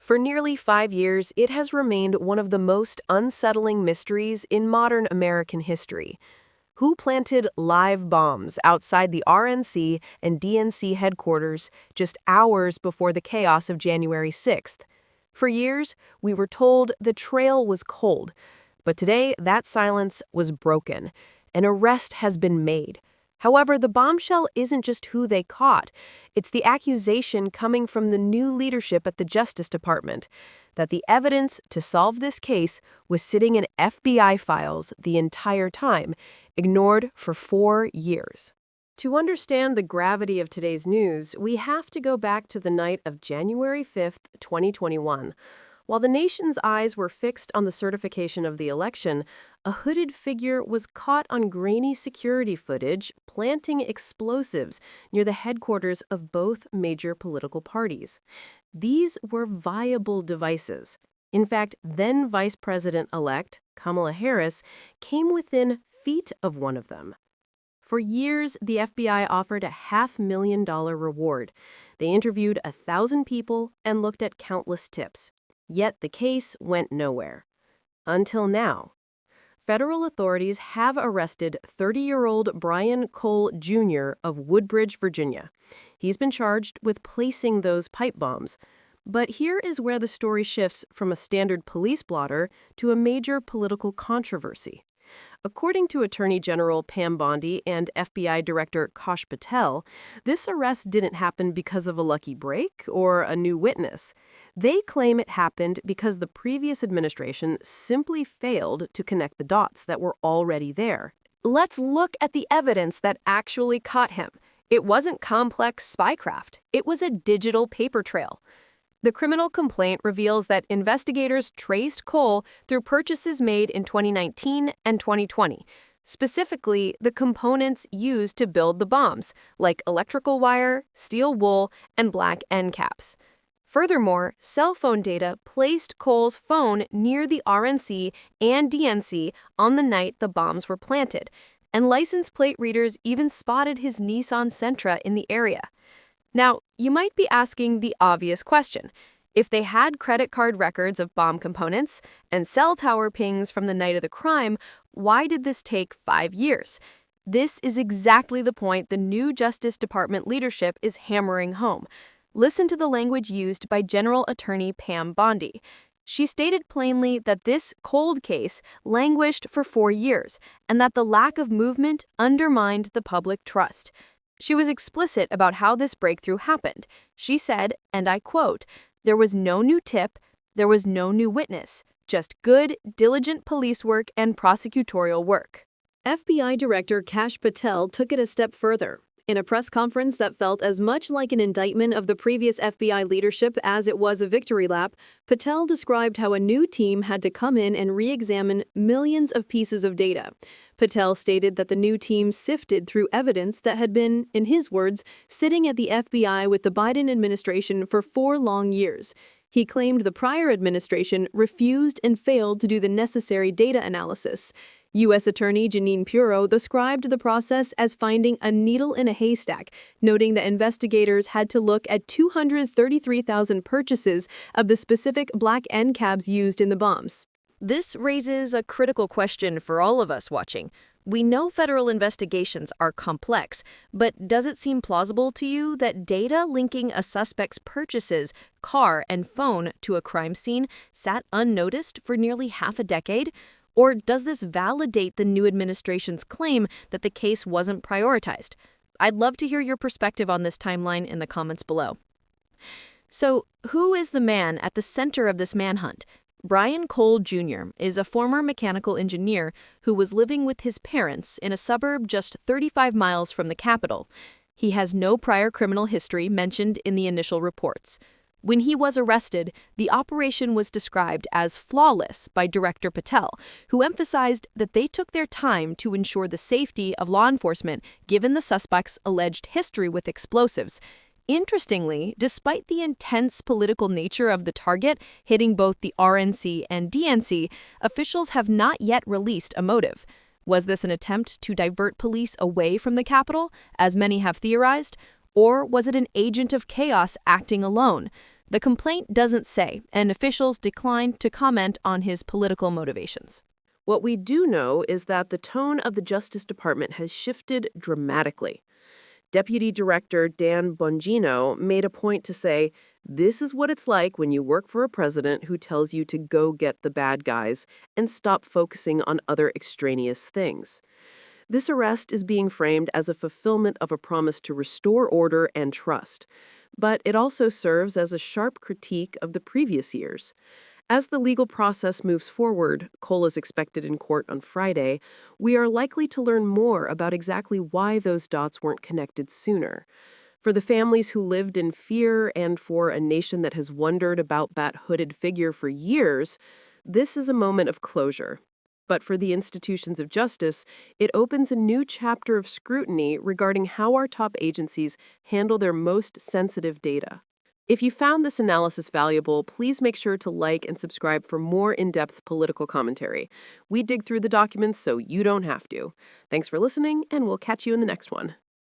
For nearly 5 years, it has remained one of the most unsettling mysteries in modern American history. Who planted live bombs outside the RNC and DNC headquarters just hours before the chaos of January 6th? For years, we were told the trail was cold, but today that silence was broken. An arrest has been made. However, the bombshell isn't just who they caught. It's the accusation coming from the new leadership at the Justice Department that the evidence to solve this case was sitting in FBI files the entire time, ignored for 4 years. To understand the gravity of today's news, we have to go back to the night of January 5th, 2021. While the nation's eyes were fixed on the certification of the election, a hooded figure was caught on grainy security footage planting explosives near the headquarters of both major political parties. These were viable devices. In fact, then Vice President-elect Kamala Harris came within feet of one of them. For years, the FBI offered a $500,000 reward. They interviewed 1,000 people and looked at countless tips. Yet the case went nowhere. Until now. Federal authorities have arrested 30-year-old Brian Cole Jr. of Woodbridge, Virginia. He's been charged with placing those pipe bombs. But here is where the story shifts from a standard police blotter to a major political controversy. According to Attorney General Pam Bondi and FBI Director Kash Patel, this arrest didn't happen because of a lucky break or a new witness. They claim it happened because the previous administration simply failed to connect the dots that were already there. Let's look at the evidence that actually caught him. It wasn't complex spycraft. It was a digital paper trail. The criminal complaint reveals that investigators traced Cole through purchases made in 2019 and 2020, specifically the components used to build the bombs, like electrical wire, steel wool, and black end caps. Furthermore, cell phone data placed Cole's phone near the RNC and DNC on the night the bombs were planted, and license plate readers even spotted his Nissan Sentra in the area. Now, you might be asking the obvious question. If they had credit card records of bomb components and cell tower pings from the night of the crime, why did this take 5 years? This is exactly the point the new Justice Department leadership is hammering home. Listen to the language used by General Attorney Pam Bondi. She stated plainly that this cold case languished for 4 years and that the lack of movement undermined the public trust. She was explicit about how this breakthrough happened. She said, and I quote, "There was no new tip, there was no new witness, just good, diligent police work and prosecutorial work." FBI Director Kash Patel took it a step further. In a press conference that felt as much like an indictment of the previous FBI leadership as it was a victory lap, Patel described how a new team had to come in and re-examine millions of pieces of data. Patel stated that the new team sifted through evidence that had been, in his words, sitting at the FBI with the Biden administration for 4 long years. He claimed the prior administration refused and failed to do the necessary data analysis. U.S. Attorney Jeanine Pirro described the process as finding a needle in a haystack, noting that investigators had to look at 233,000 purchases of the specific black end caps used in the bombs. This raises a critical question for all of us watching. We know federal investigations are complex, but does it seem plausible to you that data linking a suspect's purchases, car, and phone to a crime scene sat unnoticed for nearly half a decade? Or does this validate the new administration's claim that the case wasn't prioritized? I'd love to hear your perspective on this timeline in the comments below. So, who is the man at the center of this manhunt? Brian Cole Jr. is a former mechanical engineer who was living with his parents in a suburb just 35 miles from the Capitol. He has no prior criminal history mentioned in the initial reports. When he was arrested, the operation was described as flawless by Director Patel, who emphasized that they took their time to ensure the safety of law enforcement given the suspect's alleged history with explosives. Interestingly, despite the intense political nature of the target hitting both the RNC and DNC, officials have not yet released a motive. Was this an attempt to divert police away from the Capitol, as many have theorized? Or was it an agent of chaos acting alone? The complaint doesn't say, and officials declined to comment on his political motivations. What we do know is that the tone of the Justice Department has shifted dramatically. Deputy Director Dan Bongino made a point to say, "This is what it's like when you work for a president who tells you to go get the bad guys and stop focusing on other extraneous things." This arrest is being framed as a fulfillment of a promise to restore order and trust, but it also serves as a sharp critique of the previous years. As the legal process moves forward, Cole is expected in court on Friday, we are likely to learn more about exactly why those dots weren't connected sooner. For the families who lived in fear and for a nation that has wondered about that hooded figure for years, this is a moment of closure. But for the institutions of justice, it opens a new chapter of scrutiny regarding how our top agencies handle their most sensitive data. If you found this analysis valuable, please make sure to like and subscribe for more in-depth political commentary. We dig through the documents so you don't have to. Thanks for listening, and we'll catch you in the next one.